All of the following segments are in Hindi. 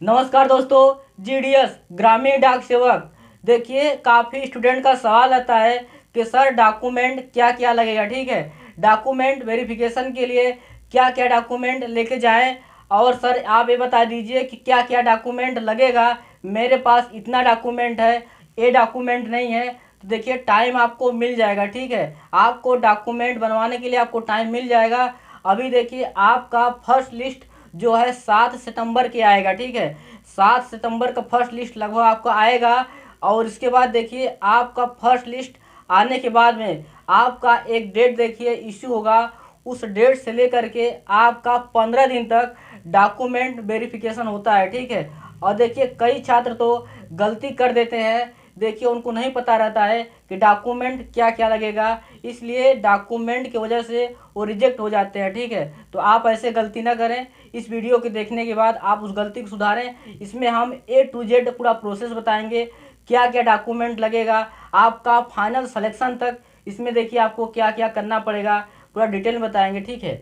नमस्कार दोस्तों, जीडीएस ग्रामीण डाक सेवक। देखिए, काफ़ी स्टूडेंट का सवाल आता है कि सर डॉक्यूमेंट क्या क्या लगेगा। ठीक है, डॉक्यूमेंट वेरिफिकेशन के लिए क्या क्या डॉक्यूमेंट लेके जाएं, और सर आप ये बता दीजिए कि क्या क्या डॉक्यूमेंट लगेगा। मेरे पास इतना डॉक्यूमेंट है, ये डॉक्यूमेंट नहीं है। तो देखिए, टाइम आपको मिल जाएगा। ठीक है, आपको डॉक्यूमेंट बनवाने के लिए आपको टाइम मिल जाएगा। अभी देखिए, आपका फर्स्ट लिस्ट जो है 7 सितंबर के आएगा। ठीक है, 7 सितंबर का फर्स्ट लिस्ट लगभग आपका आएगा। और इसके बाद देखिए, आपका फर्स्ट लिस्ट आने के बाद में आपका एक डेट देखिए इश्यू होगा। उस डेट से लेकर के आपका 15 दिन तक डॉक्यूमेंट वेरिफिकेशन होता है। ठीक है, और देखिए कई छात्र तो गलती कर देते हैं। देखिए, उनको नहीं पता रहता है कि डॉक्यूमेंट क्या क्या लगेगा, इसलिए डॉक्यूमेंट की वजह से वो रिजेक्ट हो जाते हैं। ठीक है, तो आप ऐसे गलती ना करें। इस वीडियो के देखने के बाद आप उस गलती को सुधारें। इसमें हम A to Z पूरा प्रोसेस बताएंगे, क्या क्या डॉक्यूमेंट लगेगा आपका फाइनल सिलेक्शन तक। इसमें देखिए आपको क्या क्या करना पड़ेगा, पूरा डिटेल में बताएंगे। ठीक है,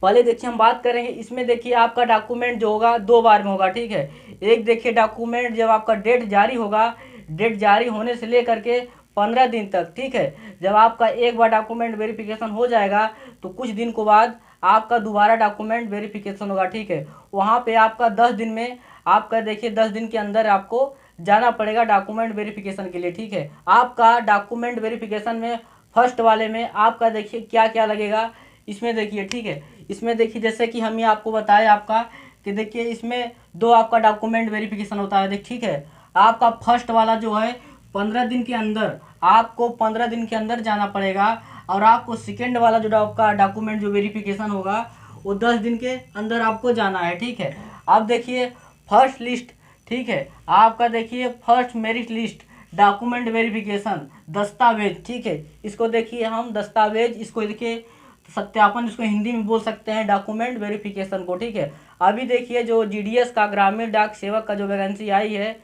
पहले देखिए हम बात करेंगे। इसमें देखिए आपका डॉक्यूमेंट जो होगा 2 बार में होगा। ठीक है, एक देखिए डॉक्यूमेंट जब आपका डेट जारी होगा, डेट जारी होने से लेकर के 15 दिन तक। ठीक है, जब आपका एक बार डॉक्यूमेंट वेरिफिकेशन हो जाएगा तो कुछ दिन को बाद आपका दोबारा डॉक्यूमेंट वेरिफिकेशन होगा। ठीक है, वहाँ पे आपका 10 दिन में आपका देखिए 10 दिन के अंदर आपको जाना पड़ेगा डॉक्यूमेंट वेरिफिकेशन के लिए। ठीक है, आपका डॉक्यूमेंट वेरिफिकेशन में फर्स्ट वाले में आपका देखिए क्या क्या लगेगा। इसमें देखिए, ठीक है, इसमें देखिए जैसे कि हम ये आपको बताएं आपका कि देखिए इसमें दो आपका डॉक्यूमेंट वेरिफिकेशन होता है। देख, ठीक है, आपका फर्स्ट वाला जो है 15 दिन के अंदर, आपको 15 दिन के अंदर जाना पड़ेगा। और आपको सेकेंड वाला जो आपका डॉक्यूमेंट जो वेरिफिकेशन होगा वो 10 दिन के अंदर आपको जाना है। ठीक है, अब देखिए फर्स्ट लिस्ट। ठीक है, आपका देखिए first merit list document verification दस्तावेज। ठीक है, इसको देखिए हम दस्तावेज, इसको देखिए सत्यापन, इसको हिंदी में बोल सकते हैं डॉक्यूमेंट वेरिफिकेशन को। ठीक है, अभी देखिए जो जीडीएस का ग्रामीण डाक सेवक का जो वैकेंसी आई है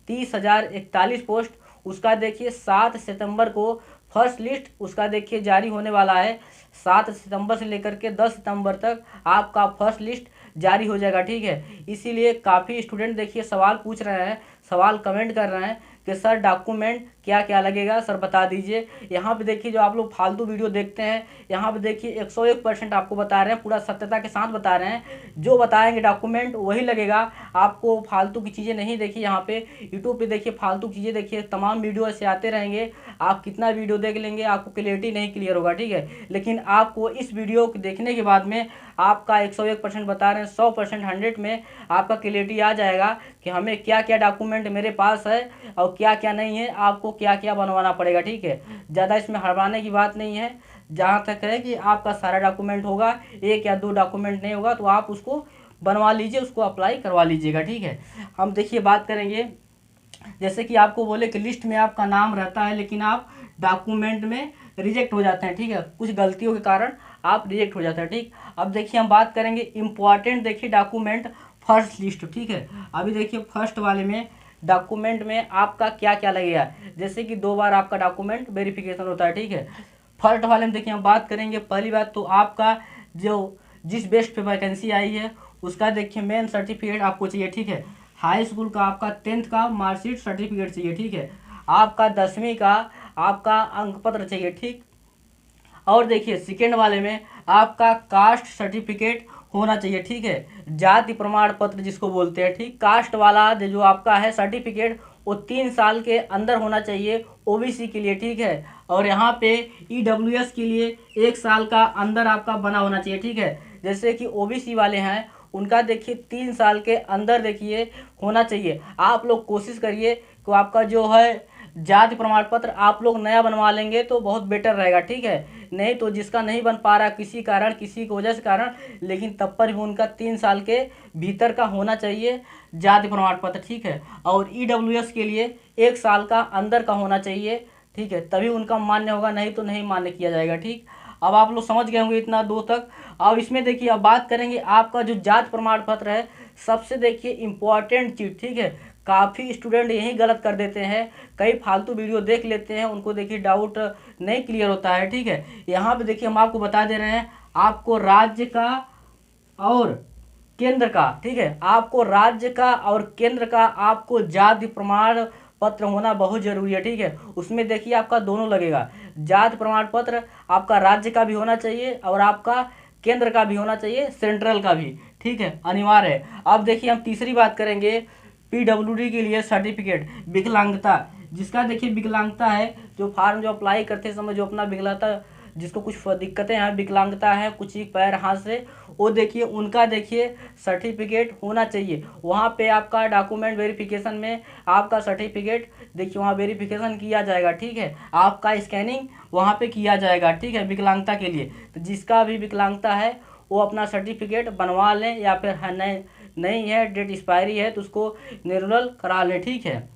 30,041 पोस्ट, उसका देखिए 7 सितंबर को फर्स्ट लिस्ट उसका देखिए जारी होने वाला है। 7 सितंबर से लेकर के 10 सितंबर तक आपका फर्स्ट लिस्ट जारी हो जाएगा। ठीक है, इसीलिए काफ़ी स्टूडेंट देखिए सवाल पूछ रहे हैं, सवाल कमेंट कर रहे हैं कि सर डॉक्यूमेंट क्या क्या लगेगा, सर बता दीजिए। यहाँ पे देखिए जो आप लोग फालतू वीडियो देखते हैं, यहाँ पे देखिए 101% आपको बता रहे हैं, पूरा सत्यता के साथ बता रहे हैं। जो बताएंगे डॉक्यूमेंट वही लगेगा, आपको फालतू की चीज़ें नहीं। देखिए यहाँ पे यूट्यूब पे देखिए फालतू चीज़ें देखिए, तमाम वीडियो ऐसे आते रहेंगे, आप कितना वीडियो देख लेंगे आपको क्लियरिटी नहीं क्लियर होगा। ठीक है, लेकिन आपको इस वीडियो को देखने के बाद में आपका 101% बता रहे हैं, 100% 100 में आपका क्लियरिटी आ जाएगा कि हमें क्या क्या डॉक्यूमेंट मेरे पास है और क्या क्या नहीं है, आपको क्या क्या बनवाना पड़ेगा। ठीक है, ज़्यादा इसमें हड़बड़ाने की बात नहीं है। जहाँ तक है कि आपका सारा डॉक्यूमेंट होगा, एक या दो डॉक्यूमेंट नहीं होगा तो आप उसको बनवा लीजिए, उसको अप्लाई करवा लीजिएगा। ठीक है, हम देखिए बात करेंगे। जैसे कि आपको बोले कि लिस्ट में आपका नाम रहता है लेकिन आप डॉक्यूमेंट में रिजेक्ट हो जाते हैं। ठीक है, कुछ गलतियों के कारण आप रिजेक्ट हो जाते हैं। ठीक, अब देखिए हम बात करेंगे इम्पॉर्टेंट देखिए डॉक्यूमेंट फर्स्ट लिस्ट। ठीक है, अभी देखिए फर्स्ट वाले में डॉक्यूमेंट में आपका क्या क्या लगेगा। जैसे कि 2 बार आपका डॉक्यूमेंट वेरिफिकेशन होता है। ठीक है, फर्स्ट वाले में देखिए हम बात करेंगे। पहली बात तो आपका जो जिस बेस्ट पे वैकेंसी आई है उसका देखिए मेन सर्टिफिकेट आपको चाहिए। ठीक है, हाई स्कूल का आपका 10th का मार्कशीट सर्टिफिकेट चाहिए। ठीक है, आपका 10वीं का आपका अंक पत्र चाहिए। ठीक, और देखिए सेकेंड वाले में आपका कास्ट सर्टिफिकेट होना चाहिए। ठीक है, जाति प्रमाण पत्र जिसको बोलते हैं। ठीक, कास्ट वाला जो आपका है सर्टिफिकेट वो 3 साल के अंदर होना चाहिए ओबीसी के लिए। ठीक है, और यहाँ पे ईडब्ल्यूएस के लिए 1 साल का अंदर आपका बना होना चाहिए। ठीक है, जैसे कि ओबीसी वाले हैं उनका देखिए 3 साल के अंदर देखिए होना चाहिए। आप लोग कोशिश करिए कि आपका जो है जाति प्रमाण पत्र आप लोग नया बनवा लेंगे तो बहुत बेटर रहेगा। ठीक है, नहीं तो जिसका नहीं बन पा रहा किसी कारण, किसी की वजह से कारण, लेकिन तब पर भी उनका 3 साल के भीतर का होना चाहिए जाति प्रमाण पत्र। ठीक है, और ईडब्ल्यूएस के लिए 1 साल का अंदर का होना चाहिए। ठीक है, तभी उनका मान्य होगा, नहीं तो नहीं मान्य किया जाएगा। ठीक, अब आप लोग समझ गए होंगे इतना दो तक। अब इसमें देखिए अब बात करेंगे आपका जो जाति प्रमाण पत्र है, सबसे देखिए इम्पॉर्टेंट चीज़। ठीक है, काफ़ी स्टूडेंट यही गलत कर देते हैं, कई फालतू वीडियो देख लेते हैं, उनको देखिए डाउट नहीं क्लियर होता है। ठीक है, यहाँ पे देखिए हम आपको बता दे रहे हैं, आपको राज्य का और केंद्र का, ठीक है, आपको राज्य का और केंद्र का आपको जाति प्रमाण पत्र होना बहुत जरूरी है, ठीक है। उसमें देखिए आपका दोनों लगेगा, जाति प्रमाण पत्र आपका राज्य का भी होना चाहिए और आपका केंद्र का भी होना चाहिए, सेंट्रल का भी, ठीक है, अनिवार्य है। अब देखिए हम तीसरी बात करेंगे पीडब्ल्यूडी के लिए सर्टिफिकेट, विकलांगता, जिसका देखिए विकलांगता है, जो फॉर्म जो अप्लाई करते समय जो अपना विकलांगता, जिसको कुछ दिक्कतें हैं, विकलांगता है, कुछ ही पैर हाथ से, वो देखिए उनका देखिए सर्टिफिकेट होना चाहिए। वहाँ पे आपका डॉक्यूमेंट वेरिफिकेशन में आपका सर्टिफिकेट देखिए वहाँ वेरिफिकेशन किया जाएगा, ठीक है, आपका स्कैनिंग वहाँ पे किया जाएगा, ठीक है, विकलांगता के लिए। तो जिसका भी विकलांगता है वो अपना सर्टिफिकेट बनवा लें, या फिर नहीं है, डेट एक्सपायरी है तो उसको रिन्यूअल करा लें, ठीक है।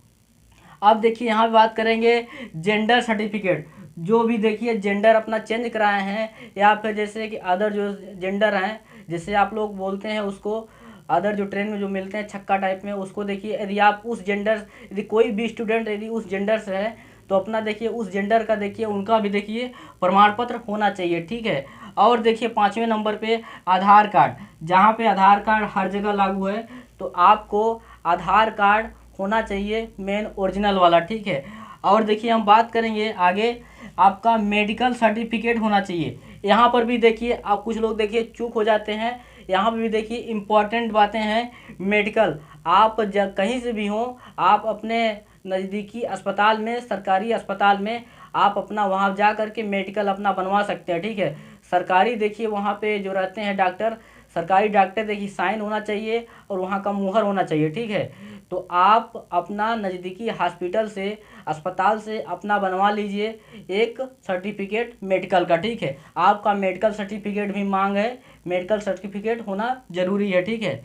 अब देखिए यहाँ पे बात करेंगे जेंडर सर्टिफिकेट, जो भी देखिए जेंडर अपना चेंज कराए हैं, या फिर जैसे कि अदर जो जेंडर हैं, जैसे आप लोग बोलते हैं उसको अदर जो ट्रेन में जो मिलते हैं छक्का टाइप में, उसको देखिए यदि आप उस जेंडर, यदि कोई भी स्टूडेंट यदि उस जेंडर से है तो अपना देखिए उस जेंडर का देखिए उनका भी देखिए प्रमाण पत्र होना चाहिए, ठीक है। और देखिए 5वें नंबर पे आधार कार्ड, जहाँ पे आधार कार्ड हर जगह लागू है, तो आपको आधार कार्ड होना चाहिए मेन ओरिजिनल वाला, ठीक है। और देखिए हम बात करेंगे आगे, आपका मेडिकल सर्टिफिकेट होना चाहिए। यहाँ पर भी देखिए आप कुछ लोग देखिए चूक हो जाते हैं, यहाँ पर भी देखिए इम्पॉर्टेंट बातें हैं। मेडिकल आप कहीं से भी हों, आप अपने नज़दीकी अस्पताल में, सरकारी अस्पताल में आप अपना वहाँ जा कर के मेडिकल अपना बनवा सकते हैं, ठीक है। सरकारी देखिए वहाँ पे जो रहते हैं डॉक्टर, सरकारी डॉक्टर देखिए साइन होना चाहिए और वहाँ का मुहर होना चाहिए, ठीक है। तो आप अपना नज़दीकी हॉस्पिटल से, अस्पताल से अपना बनवा लीजिए एक सर्टिफिकेट मेडिकल का, ठीक है। आपका मेडिकल सर्टिफिकेट भी मांग है, मेडिकल सर्टिफिकेट होना ज़रूरी है, ठीक है।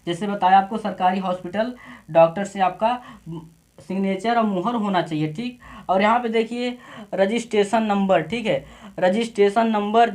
जैसे बताया आपको सरकारी हॉस्पिटल डॉक्टर से आपका सिग्नेचर और मुहर होना चाहिए, ठीक। और यहाँ पे देखिए रजिस्ट्रेशन नंबर, ठीक है, रजिस्ट्रेशन नंबर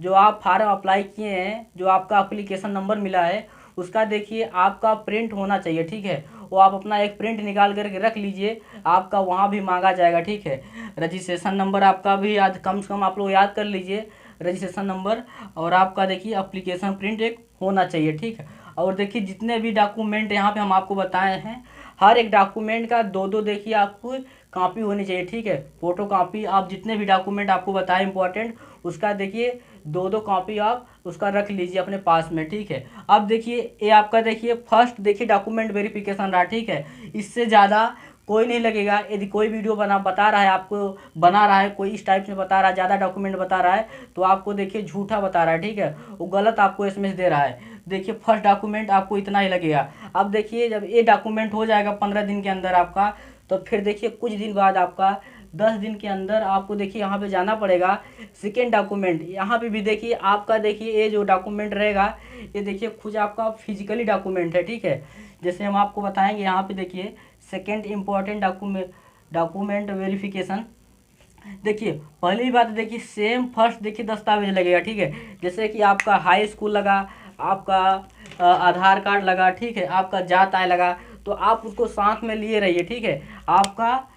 जो आप फार्म अप्लाई किए हैं, जो आपका एप्लीकेशन नंबर मिला है, उसका देखिए आपका प्रिंट होना चाहिए, ठीक है। वो आप अपना एक प्रिंट निकाल करके रख लीजिए, आपका वहाँ भी मांगा जाएगा, ठीक है। रजिस्ट्रेशन नंबर आपका भी याद, कम से कम आप लोग याद कर लीजिए रजिस्ट्रेशन नंबर, और आपका देखिए एप्लीकेशन प्रिंट एक होना चाहिए, ठीक है। और देखिए जितने भी डॉक्यूमेंट यहाँ पे हम आपको बताए हैं, हर एक डॉक्यूमेंट का दो देखिए आपको कॉपी होनी चाहिए, ठीक है, फोटो कॉपी। आप जितने भी डॉक्यूमेंट आपको बताए इंपॉर्टेंट, उसका देखिए दो कॉपी आप उसका रख लीजिए अपने पास में, ठीक है। अब देखिए ये आपका देखिए फर्स्ट देखिए डॉक्यूमेंट वेरिफिकेशन रहा, ठीक है। इससे ज़्यादा कोई नहीं लगेगा। यदि कोई वीडियो बता रहा है आपको, बना रहा है कोई इस टाइप से बता रहा है, ज़्यादा डॉक्यूमेंट बता रहा है, तो आपको देखिए झूठा बता रहा है, ठीक है, वो गलत आपको एसएमएस दे रहा है। देखिए फर्स्ट डॉक्यूमेंट आपको इतना ही लगेगा। अब देखिए जब ये डॉक्यूमेंट हो जाएगा 15 दिन के अंदर आपका, तो फिर देखिए कुछ दिन बाद आपका 10 दिन के अंदर आपको देखिए यहाँ पे जाना पड़ेगा सेकेंड डॉक्यूमेंट। यहाँ पे भी देखिए आपका देखिए ये जो डॉक्यूमेंट रहेगा, ये देखिए कुछ आपका फिजिकली डॉक्यूमेंट है, ठीक है। जैसे हम आपको बताएंगे यहाँ पे देखिए सेकेंड इम्पॉर्टेंट डॉक्यूमेंट वेरिफिकेशन। देखिए पहली बात देखिए सेम फर्स्ट देखिए दस्तावेज लगेगा, ठीक है। जैसे कि आपका हाई स्कूल लगा, आपका आधार कार्ड लगा, ठीक है, आपका जात आय लगा, तो आप उसको साथ में लिए रहिए, ठीक है। आपका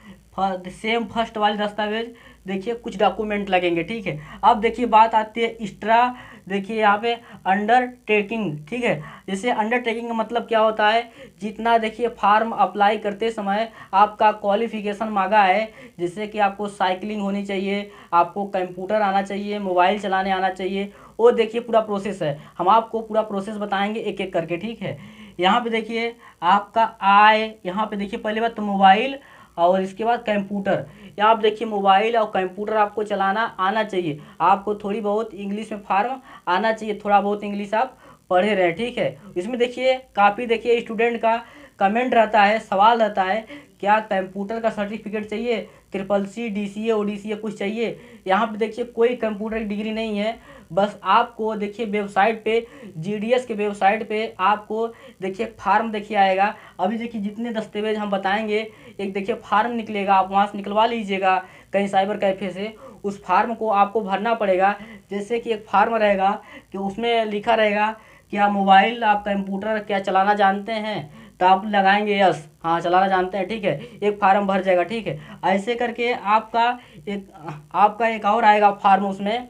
सेम फर्स्ट वाले दस्तावेज देखिए कुछ डॉक्यूमेंट लगेंगे, ठीक है। अब देखिए बात आती है एक्स्ट्रा, देखिए यहाँ पे अंडरटेकिंग, ठीक है। जैसे अंडरटेकिंग का मतलब क्या होता है, जितना देखिए फार्म अप्लाई करते समय आपका क्वालिफिकेशन मांगा है, जैसे कि आपको साइकिलिंग होनी चाहिए, आपको कंप्यूटर आना चाहिए, मोबाइल चलाने आना चाहिए, वो देखिए पूरा प्रोसेस है। हम आपको पूरा प्रोसेस बताएंगे एक एक करके, ठीक है। यहाँ पे देखिए आपका आय, यहाँ पे देखिए पहली बात तो मोबाइल और इसके बाद कंप्यूटर। यहाँ आप देखिए मोबाइल और कंप्यूटर आपको चलाना आना चाहिए, आपको थोड़ी बहुत इंग्लिश में फार्म आना चाहिए, थोड़ा बहुत इंग्लिश आप पढ़े रहे, ठीक है। इसमें देखिए काफ़ी देखिए स्टूडेंट का कमेंट रहता है, सवाल रहता है, क्या कंप्यूटर का सर्टिफिकेट चाहिए, CCC DCA ODCA कुछ चाहिए। यहाँ पे देखिए कोई कंप्यूटर की डिग्री नहीं है, बस आपको देखिए वेबसाइट पे, GDS के वेबसाइट पे आपको देखिए फार्म देखिए आएगा। अभी देखिए जितने दस्तावेज हम बताएंगे, एक देखिए फार्म निकलेगा, आप वहाँ से निकलवा लीजिएगा कहीं साइबर कैफ़े से। उस फार्म को आपको भरना पड़ेगा। जैसे कि एक फार्म रहेगा कि उसमें लिखा रहेगा क्या मोबाइल, आप कंप्यूटर क्या चलाना जानते हैं, तो आप लगाएंगे यस, हाँ चलाना जानते हैं, ठीक है, एक फार्म भर जाएगा, ठीक है। ऐसे करके आपका एक और आएगा फार्म, उसमें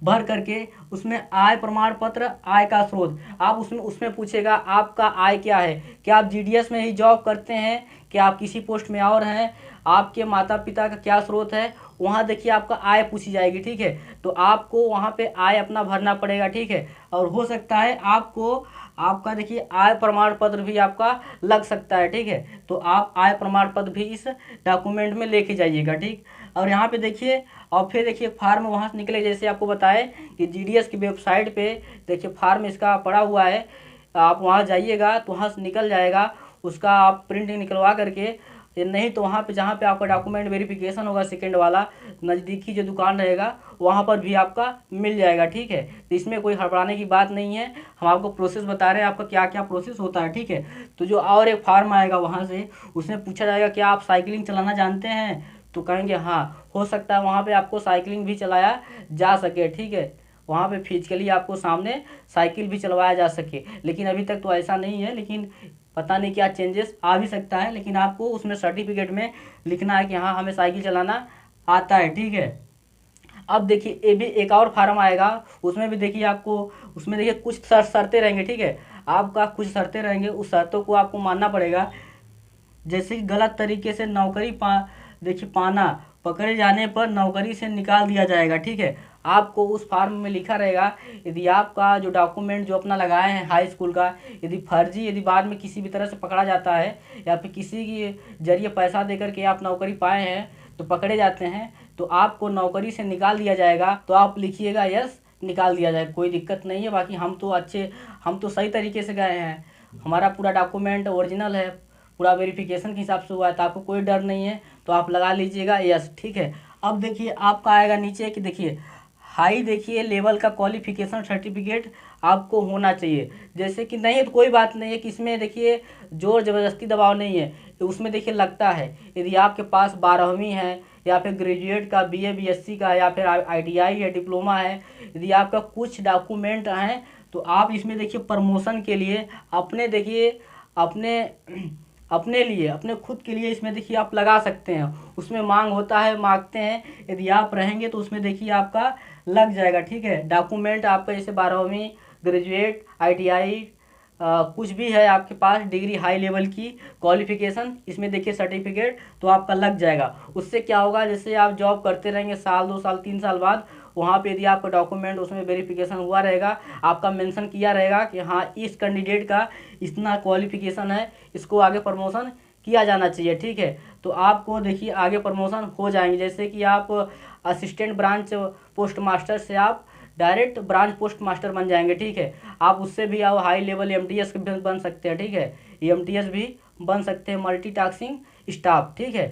भर करके उसमें आय प्रमाण पत्र, आय का स्रोत, आप उसमें पूछेगा आपका आय क्या है, क्या आप जीडीएस में ही जॉब करते हैं, क्या आप किसी पोस्ट में और हैं, आपके माता पिता का क्या स्रोत है, वहाँ देखिए आपका आय पूछी जाएगी। ठीक है, तो आपको वहाँ पे आय अपना भरना पड़ेगा। ठीक है, और हो सकता है आपको आपका देखिए आय प्रमाण पत्र भी आपका लग सकता है। ठीक है, तो आप आय प्रमाण पत्र भी इस डॉक्यूमेंट में लेके जाइएगा। ठीक, और यहाँ पे देखिए, और फिर देखिए फार्म वहाँ से निकले, जैसे आपको बताए कि जीडीएस की वेबसाइट पे देखिए फार्म इसका पड़ा हुआ है, आप वहाँ जाइएगा तो वहाँ से निकल जाएगा, उसका आप प्रिंट निकलवा करके, नहीं तो वहाँ पे जहाँ पे आपका डॉक्यूमेंट वेरिफिकेशन होगा सेकंड वाला, नज़दीकी जो दुकान रहेगा वहाँ पर भी आपका मिल जाएगा। ठीक है, तो इसमें कोई घबराने की बात नहीं है, हम आपको प्रोसेस बता रहे हैं आपका क्या क्या प्रोसेस होता है। ठीक है, तो जो और एक फार्म आएगा वहाँ से, उसमें पूछा जाएगा कि आप साइकिलिंग चलाना जानते हैं, तो कहेंगे हाँ, हो सकता है वहाँ पे आपको साइकिलिंग भी चलाया जा सके। ठीक है, वहाँ पे फिजिकली आपको सामने साइकिल भी चलवाया जा सके, लेकिन अभी तक तो ऐसा नहीं है, लेकिन पता नहीं क्या चेंजेस आ भी सकता है, लेकिन आपको उसमें सर्टिफिकेट में लिखना है कि हाँ हमें साइकिल चलाना आता है। ठीक है, अब देखिए ये भी एक और फार्म आएगा, उसमें भी देखिए आपको, उसमें देखिए कुछ शर्तें रहेंगी। ठीक है, आपका कुछ शर्तें रहेंगे, उस शर्तों को आपको मानना पड़ेगा। जैसे कि गलत तरीके से नौकरी देखिए पाना, पकड़े जाने पर नौकरी से निकाल दिया जाएगा। ठीक है, आपको उस फार्म में लिखा रहेगा, यदि आपका जो डॉक्यूमेंट जो अपना लगाए हैं हाई स्कूल का, यदि फर्जी, यदि बाद में किसी भी तरह से पकड़ा जाता है या फिर किसी के जरिए पैसा देकर के आप नौकरी पाए हैं तो पकड़े जाते हैं, तो आपको नौकरी से निकाल दिया जाएगा, तो आप लिखिएगा यस, निकाल दिया जाए, कोई दिक्कत नहीं है। बाकी हम तो सही तरीके से गए हैं, हमारा पूरा डॉक्यूमेंट ओरिजिनल है, पूरा वेरिफिकेशन के हिसाब से हुआ है, तो आपको कोई डर नहीं है, तो आप लगा लीजिएगा यस। ठीक है, अब देखिए आपका आएगा नीचे कि देखिए हाई देखिए लेवल का क्वालिफिकेशन सर्टिफिकेट आपको होना चाहिए। जैसे कि नहीं है तो कोई बात नहीं है, कि इसमें देखिए जोर ज़बरदस्ती दबाव नहीं है, तो उसमें देखिए लगता है यदि आपके पास 12वीं है या फिर ग्रेजुएट का बीए बीएससी का या फिर आईटीआई है, डिप्लोमा है, यदि आपका कुछ डॉक्यूमेंट हैं तो आप इसमें देखिए प्रमोशन के लिए अपने देखिए अपने अपने लिए, अपने खुद के लिए इसमें देखिए आप लगा सकते हैं। उसमें मांग होता है, मांगते हैं, यदि आप रहेंगे तो उसमें देखिए आपका लग जाएगा। ठीक है, डॉक्यूमेंट आपका जैसे 12वीं, ग्रेजुएट, आईटीआई, कुछ भी है आपके पास डिग्री हाई लेवल की क्वालिफिकेशन, इसमें देखिए सर्टिफिकेट, तो आपका लग जाएगा। उससे क्या होगा, जैसे आप जॉब करते रहेंगे साल 2 साल 3 साल बाद, वहाँ पे यदि आपका डॉक्यूमेंट उसमें वेरिफिकेशन हुआ रहेगा, आपका मेंशन किया रहेगा कि हाँ इस कैंडिडेट का इतना क्वालिफिकेशन है, इसको आगे प्रमोशन किया जाना चाहिए। ठीक है, तो आपको देखिए आगे प्रमोशन हो जाएंगे, जैसे कि आप असिस्टेंट ब्रांच पोस्ट मास्टर से आप डायरेक्ट ब्रांच पोस्ट मास्टर बन जाएंगे। ठीक है, आप उससे भी आप हाई लेवल एमटीएस भी बन सकते हैं। ठीक है, एमटीएस भी बन सकते हैं, मल्टीटास्किंग स्टाफ। ठीक है,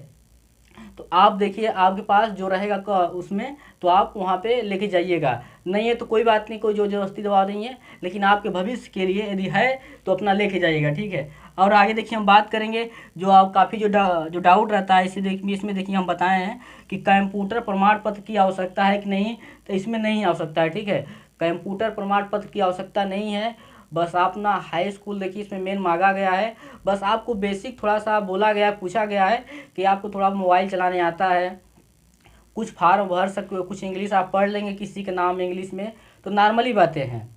तो आप देखिए आपके पास जो रहेगा उसमें, तो आप वहाँ पे लेके जाइएगा, नहीं है तो कोई बात नहीं, कोई जो जबरदस्ती दबा नहीं है, लेकिन आपके भविष्य के लिए यदि है तो अपना लेके जाइएगा। ठीक है, और आगे देखिए हम बात करेंगे, जो आप काफ़ी जो डाउट रहता है, इसे देखिए, इसमें देखिए हम बताए हैं कि कंप्यूटर प्रमाण पत्र की आवश्यकता है कि नहीं, तो इसमें नहीं आवश्यकता है। ठीक है, कंप्यूटर प्रमाण पत्र की आवश्यकता नहीं है, बस आप ना हाई स्कूल देखिए इसमें मेन मांगा गया है, बस आपको बेसिक थोड़ा सा बोला गया है, पूछा गया है कि आपको थोड़ा मोबाइल चलाने आता है, कुछ फार्म भर सकते हो, कुछ इंग्लिश आप पढ़ लेंगे किसी का नाम इंग्लिश में, तो नॉर्मली बातें हैं,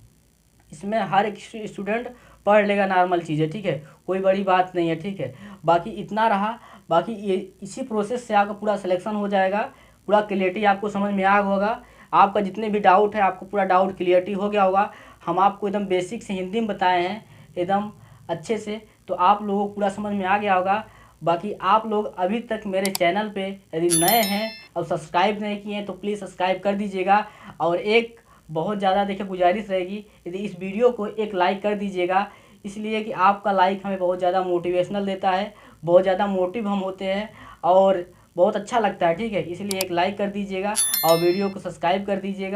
इसमें हर एक स्टूडेंट पढ़ लेगा, नॉर्मल चीज़ है। ठीक है, कोई बड़ी बात नहीं है। ठीक है, बाकी इतना रहा, बाकी ये इसी प्रोसेस से आपका पूरा सिलेक्शन हो जाएगा, पूरा क्लियरिटी आपको समझ में आ होगा, आपका जितने भी डाउट है आपको पूरा डाउट क्लियरिटी हो गया होगा। हम आपको एकदम बेसिक से हिंदी में बताए हैं एकदम अच्छे से, तो आप लोगों को पूरा समझ में आ गया होगा। बाकी आप लोग अभी तक मेरे चैनल पे यदि नए हैं और सब्सक्राइब नहीं किए हैं तो प्लीज़ सब्सक्राइब कर दीजिएगा, और एक बहुत ज़्यादा देखिए गुजारिश रहेगी, यदि इस वीडियो को एक लाइक कर दीजिएगा, इसलिए कि आपका लाइक हमें बहुत ज़्यादा मोटिवेशनल देता है, बहुत ज़्यादा मोटिव हम होते हैं और बहुत अच्छा लगता है। ठीक है, इसलिए एक लाइक कर दीजिएगा और वीडियो को सब्सक्राइब कर दीजिएगा।